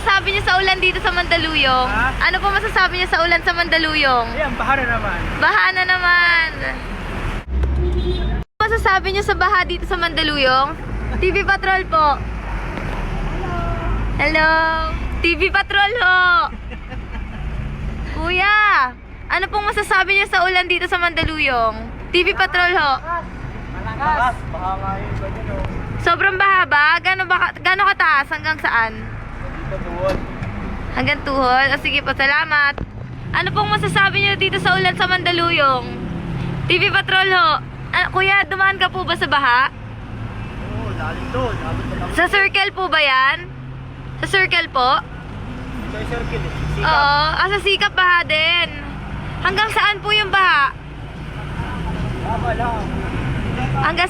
masasabi niyo sa ulan dito sa Mandaluyong? Ha? Ano po masasabi niyo sa ulan sa Mandaluyong? Ayan, baha na naman. Baha na naman. Ano masasabi niyo sa baha dito sa Mandaluyong? TV Patrol po. Hello. TV Patrol ho. Kuya, ano pong masasabi niyo sa ulan dito sa Mandaluyong? TV Patrol ho. Malakas. Baha nga yun. Ganyan o. Sobrang baha ba? Gano'n kataas? Hanggang saan? Dito tuwod. Hanggang tuhod? O sige po, salamat. Ano pong masasabi niyo dito sa ulan sa Mandaluyong? TV Patrol ho. Kuya, dumaan ka po ba sa baha? Oo, lalim doon. Abot na lang. Sa circle po ba yan? Sa circle po? Ito yung circle eh. Sikap. Oo. Sa sikap baha din. Hanggang saan po yung baha? Wala. Hanggang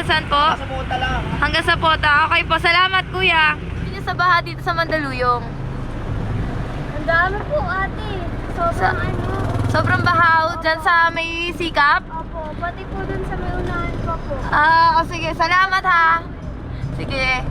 saan po? Sa puta lang. Hanggang sa pota. Okay po, salamat kuya. Sino sa baha dito sa Mandaluyong? Ang dami po ate. Sobrang Sobrang bahaw dyan sa may sikap? Opo, pati po dun sa may unahan pa po. Sige, salamat ha. Sige.